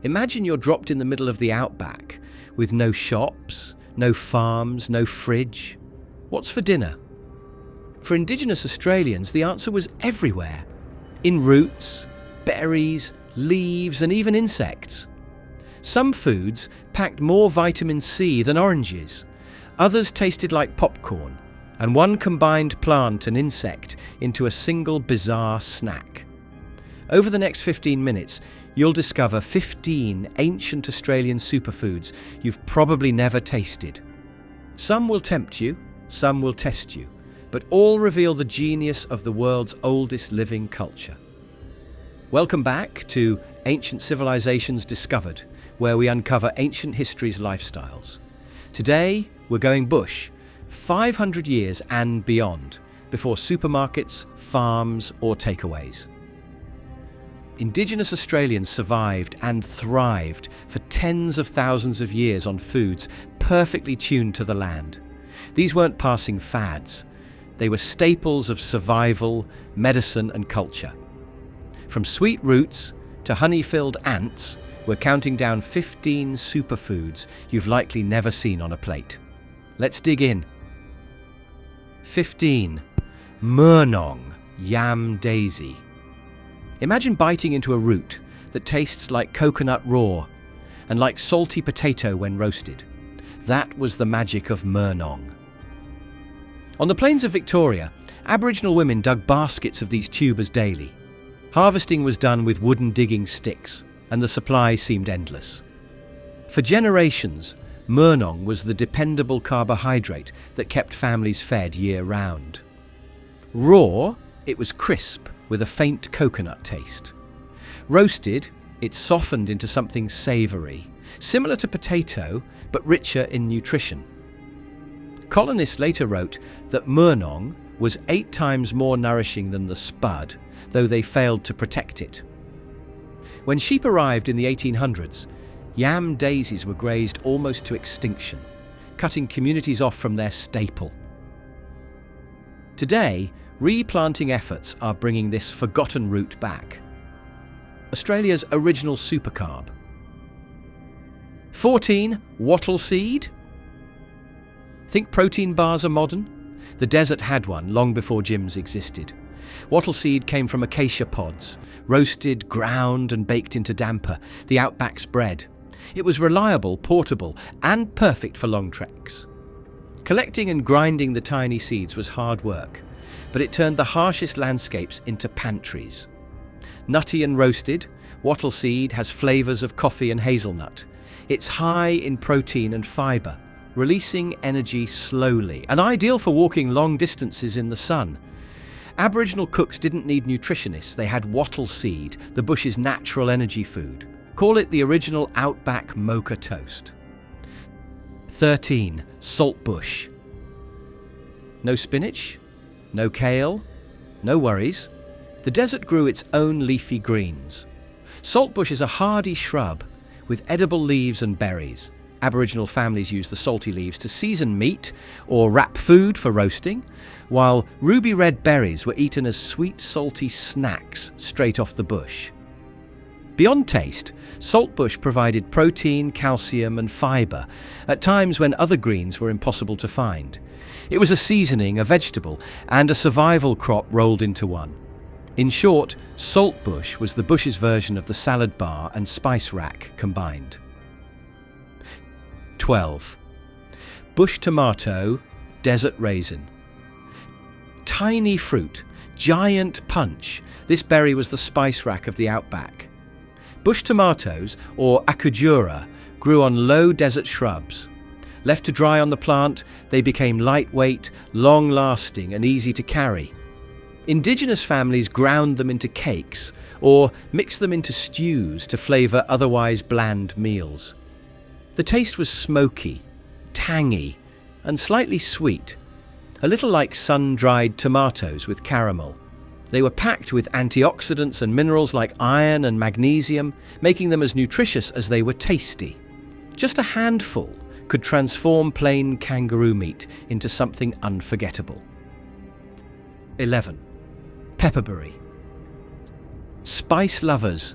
Imagine you're dropped in the middle of the outback with no shops, no farms, no fridge. What's for dinner? For Indigenous Australians, the answer was everywhere. In roots, berries, leaves, and even insects. Some foods packed more vitamin C than oranges. Others tasted like popcorn, and one combined plant and insect into a single bizarre snack. Over the next 15 minutes, you'll discover 15 ancient Australian superfoods you've probably never tasted. Some will tempt you, some will test you, but all reveal the genius of the world's oldest living culture. Welcome back to Ancient Civilizations Discovered, where we uncover ancient history's lifestyles. Today, we're going bush, 500 years and beyond, before supermarkets, farms, or takeaways. Indigenous Australians survived and thrived for tens of thousands of years on foods perfectly tuned to the land. These weren't passing fads. They were staples of survival, medicine, and culture. From sweet roots to honey-filled ants, we're counting down 15 superfoods you've likely never seen on a plate. Let's dig in. 15. Murnong, yam daisy. Imagine biting into a root that tastes like coconut raw and like salty potato when roasted. That was the magic of murnong. On the plains of Victoria, Aboriginal women dug baskets of these tubers daily. Harvesting was done with wooden digging sticks, and the supply seemed endless. For generations, murnong was the dependable carbohydrate that kept families fed year-round. Raw, it was crisp with a faint coconut taste. Roasted, it softened into something savoury, similar to potato, but richer in nutrition. Colonists later wrote that murnong was 8 times more nourishing than the spud, though they failed to protect it. When sheep arrived in the 1800s, yam daisies were grazed almost to extinction, cutting communities off from their staple. Today, replanting efforts are bringing this forgotten root back. Australia's original supercarb. 14. Wattle seed. Think protein bars are modern? The desert had one long before gyms existed. Wattle seed came from acacia pods, roasted, ground and baked into damper, the outback's bread. It was reliable, portable and perfect for long treks. Collecting and grinding the tiny seeds was hard work, but it turned the harshest landscapes into pantries. Nutty and roasted, wattle seed has flavours of coffee and hazelnut. It's high in protein and fibre, releasing energy slowly, and ideal for walking long distances in the sun. Aboriginal cooks didn't need nutritionists, they had wattle seed, the bush's natural energy food. Call it the original outback mocha toast. 13. Saltbush. No spinach? No kale? No worries. The desert grew its own leafy greens. Saltbush is a hardy shrub with edible leaves and berries. Aboriginal families used the salty leaves to season meat or wrap food for roasting, while ruby red berries were eaten as sweet salty snacks straight off the bush. Beyond taste, saltbush provided protein, calcium and fibre at times when other greens were impossible to find. It was a seasoning, a vegetable, and a survival crop rolled into one. In short, saltbush was the bush's version of the salad bar and spice rack combined. 12. Bush tomato, desert raisin. Tiny fruit, giant punch, this berry was the spice rack of the outback. Bush tomatoes, or akujura, grew on low desert shrubs. Left to dry on the plant, they became lightweight, long-lasting and easy to carry. Indigenous families ground them into cakes or mixed them into stews to flavour otherwise bland meals. The taste was smoky, tangy and slightly sweet, a little like sun-dried tomatoes with caramel. They were packed with antioxidants and minerals like iron and magnesium, making them as nutritious as they were tasty. Just a handful could transform plain kangaroo meat into something unforgettable. 11. Pepperberry. Spice lovers,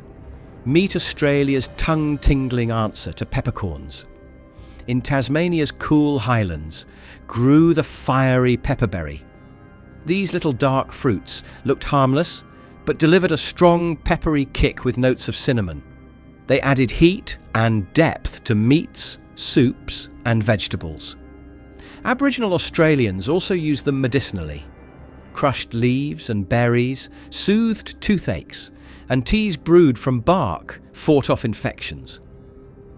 Meet Australia's tongue-tingling answer to peppercorns. In Tasmania's cool highlands grew the fiery pepperberry. These little dark fruits looked harmless, but delivered a strong peppery kick with notes of cinnamon. They added heat and depth to meats, soups, and vegetables. Aboriginal Australians also used them medicinally. Crushed leaves and berries soothed toothaches, and teas brewed from bark fought off infections.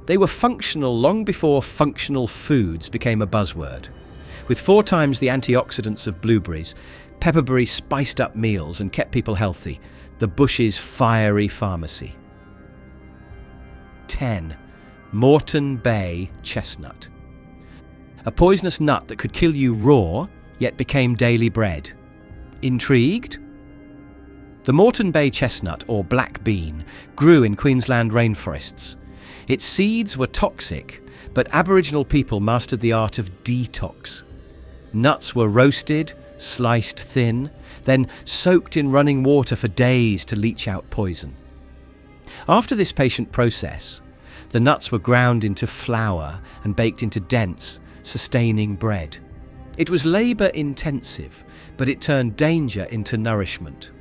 They were functional long before functional foods became a buzzword. With 4 times the antioxidants of blueberries, pepperberry spiced up meals and kept people healthy. The bush's fiery pharmacy. 10. Moreton Bay chestnut. A poisonous nut that could kill you raw, yet became daily bread. Intrigued? The Moreton Bay chestnut, or black bean, grew in Queensland rainforests. Its seeds were toxic, but Aboriginal people mastered the art of detox. Nuts were roasted, sliced thin, then soaked in running water for days to leach out poison. After this patient process, the nuts were ground into flour and baked into dense, sustaining bread. It was labour-intensive, but it turned danger into nourishment.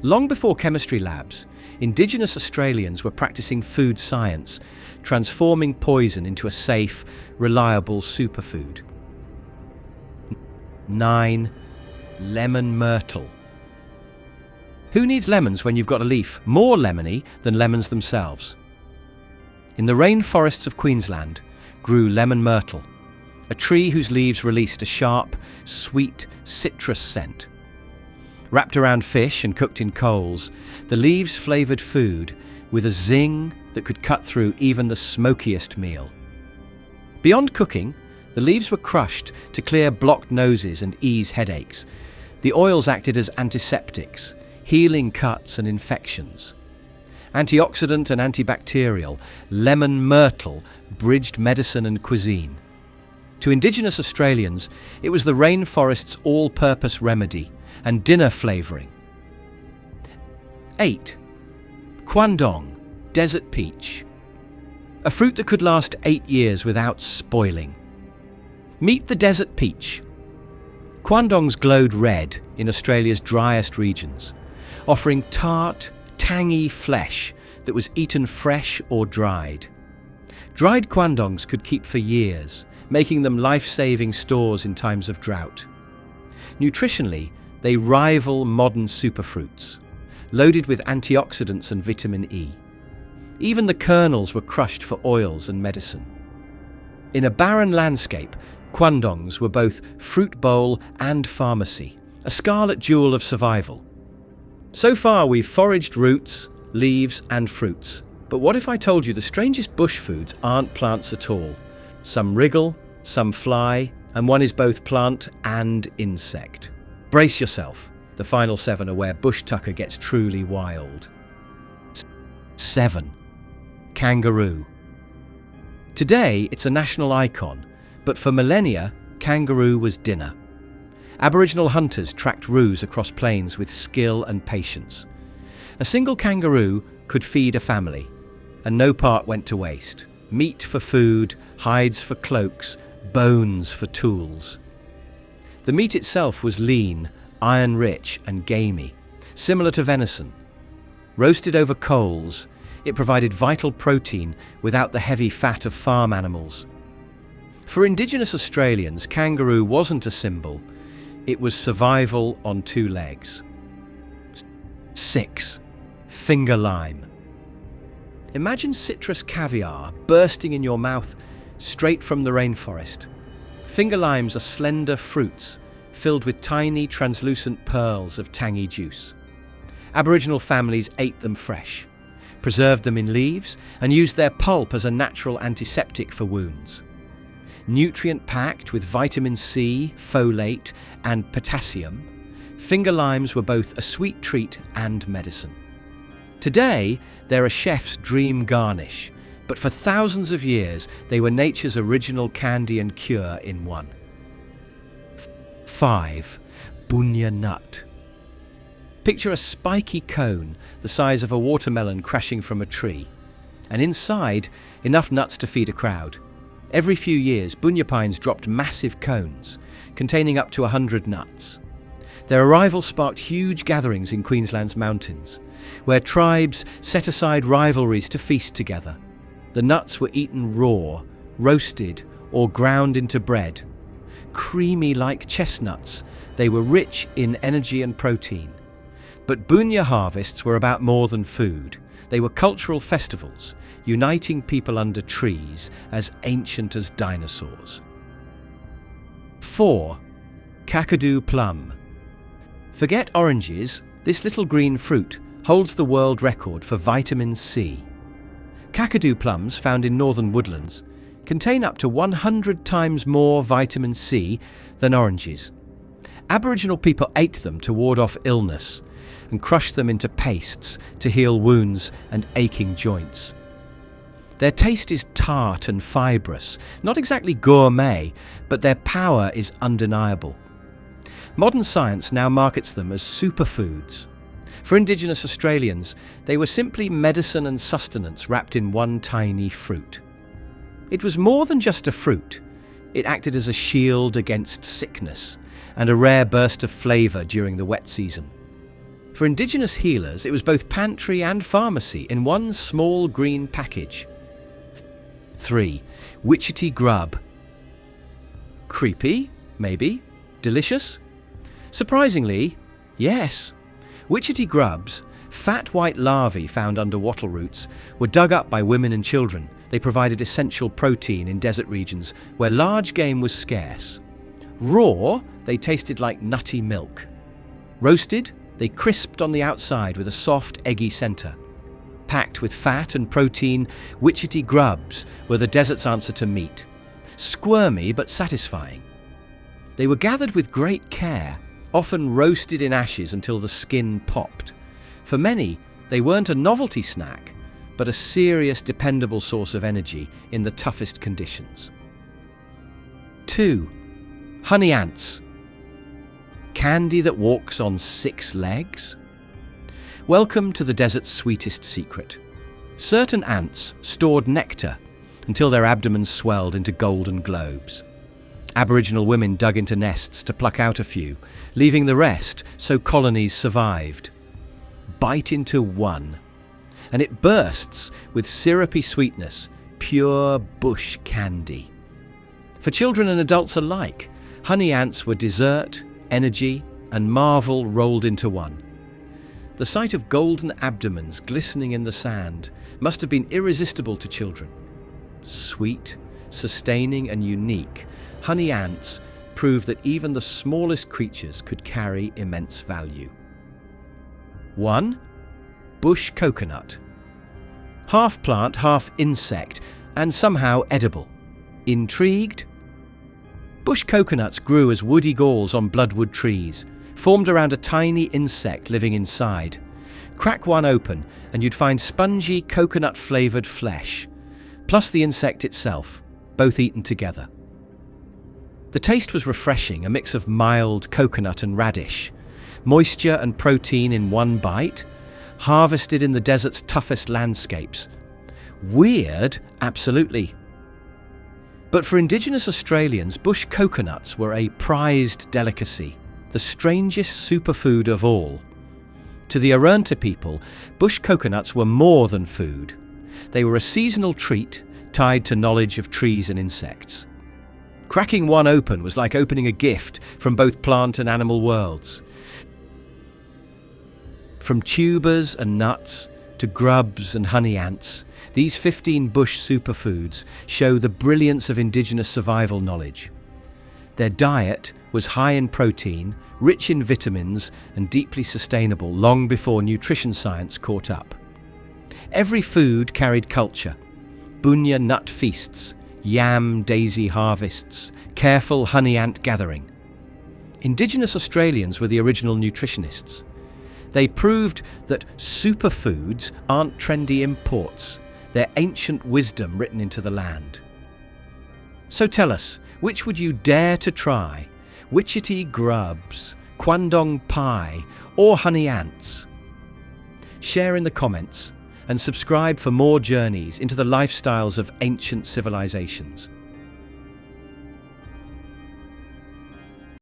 Long before chemistry labs, Indigenous Australians were practicing food science, transforming poison into a safe, reliable superfood. 9. Lemon myrtle. Who needs lemons when you've got a leaf more lemony than lemons themselves? In the rainforests of Queensland grew lemon myrtle, a tree whose leaves released a sharp, sweet citrus scent. Wrapped around fish and cooked in coals, the leaves flavoured food with a zing that could cut through even the smokiest meal. Beyond cooking, the leaves were crushed to clear blocked noses and ease headaches. The oils acted as antiseptics, healing cuts and infections. Antioxidant and antibacterial, lemon myrtle bridged medicine and cuisine. To Indigenous Australians, it was the rainforest's all-purpose remedy and dinner flavouring. 8. Kwandong, desert peach. A fruit that could last 8 years without spoiling. Meet the desert peach. Kwandongs glowed red in Australia's driest regions, offering tart, tangy flesh that was eaten fresh or dried. Dried kwandongs could keep for years, making them life-saving stores in times of drought. Nutritionally, they rival modern superfruits, loaded with antioxidants and vitamin E. Even the kernels were crushed for oils and medicine. In a barren landscape, kwandongs were both fruit bowl and pharmacy, a scarlet jewel of survival. So far, we've foraged roots, leaves, and fruits. But what if I told you the strangest bush foods aren't plants at all? Some wriggle, some fly, and one is both plant and insect. Brace yourself. The final 7 are where bush tucker gets truly wild. 7. Kangaroo. Today, it's a national icon, but for millennia, kangaroo was dinner. Aboriginal hunters tracked roos across plains with skill and patience. A single kangaroo could feed a family, and no part went to waste. Meat for food, hides for cloaks, bones for tools. The meat itself was lean, iron-rich and gamey, similar to venison. Roasted over coals, it provided vital protein without the heavy fat of farm animals. For Indigenous Australians, kangaroo wasn't a symbol, it was survival on 2 legs. 6. Finger lime. Imagine citrus caviar bursting in your mouth straight from the rainforest. Finger limes are slender fruits filled with tiny, translucent pearls of tangy juice. Aboriginal families ate them fresh, preserved them in leaves, and used their pulp as a natural antiseptic for wounds. Nutrient-packed with vitamin C, folate, and potassium, finger limes were both a sweet treat and medicine. Today, they're a chef's dream garnish, but for thousands of years, they were nature's original candy and cure in one. 5. Bunya nut. Picture a spiky cone the size of a watermelon crashing from a tree, and inside, enough nuts to feed a crowd. Every few years, bunya pines dropped massive cones, containing up to 100 nuts. Their arrival sparked huge gatherings in Queensland's mountains, where tribes set aside rivalries to feast together. The nuts were eaten raw, roasted, or ground into bread. Creamy like chestnuts, they were rich in energy and protein. But bunya harvests were about more than food. They were cultural festivals, uniting people under trees as ancient as dinosaurs. 4. Kakadu plum. Forget oranges, this little green fruit holds the world record for vitamin C. Kakadu plums, found in northern woodlands, contain up to 100 times more vitamin C than oranges. Aboriginal people ate them to ward off illness and crushed them into pastes to heal wounds and aching joints. Their taste is tart and fibrous, not exactly gourmet, but their power is undeniable. Modern science now markets them as superfoods. For Indigenous Australians, they were simply medicine and sustenance wrapped in one tiny fruit. It was more than just a fruit. It acted as a shield against sickness and a rare burst of flavour during the wet season. For Indigenous healers, it was both pantry and pharmacy in one small green package. 3. Witchetty grub. Creepy? Maybe. Delicious? Surprisingly, yes. Witchetty grubs, fat white larvae found under wattle roots, were dug up by women and children. They provided essential protein in desert regions where large game was scarce. Raw, they tasted like nutty milk. Roasted, they crisped on the outside with a soft, eggy centre. Packed with fat and protein, witchetty grubs were the desert's answer to meat. Squirmy but satisfying. They were gathered with great care, often roasted in ashes until the skin popped. For many, they weren't a novelty snack, but a serious, dependable source of energy in the toughest conditions. 2. Honey ants. Candy that walks on 6 legs? Welcome to the desert's sweetest secret. Certain ants stored nectar until their abdomens swelled into golden globes. Aboriginal women dug into nests to pluck out a few, leaving the rest so colonies survived. Bite into one, and it bursts with syrupy sweetness, pure bush candy. For children and adults alike, honey ants were dessert, energy, and marvel rolled into one. The sight of golden abdomens glistening in the sand must have been irresistible to children. Sweet, sustaining, and unique, honey ants prove that even the smallest creatures could carry immense value. 1. Bush coconut. Half plant, half insect, and somehow edible. Intrigued? Bush coconuts grew as woody galls on bloodwood trees, formed around a tiny insect living inside. Crack one open and you'd find spongy coconut-flavoured flesh, plus the insect itself, both eaten together. The taste was refreshing, a mix of mild coconut and radish, moisture and protein in one bite, harvested in the desert's toughest landscapes. Weird? Absolutely. But for Indigenous Australians, bush coconuts were a prized delicacy, the strangest superfood of all. To the Arunta people, bush coconuts were more than food. They were a seasonal treat tied to knowledge of trees and insects. Cracking one open was like opening a gift from both plant and animal worlds. From tubers and nuts to grubs and honey ants, these 15 bush superfoods show the brilliance of Indigenous survival knowledge. Their diet was high in protein, rich in vitamins, and deeply sustainable long before nutrition science caught up. Every food carried culture: bunya nut feasts, yam daisy harvests, careful honey ant gathering. Indigenous Australians were the original nutritionists. They proved that superfoods aren't trendy imports. They're ancient wisdom written into the land. So tell us, which would you dare to try? Witchetty grubs, Kwandong pie, or honey ants? Share in the comments and subscribe for more journeys into the lifestyles of ancient civilizations.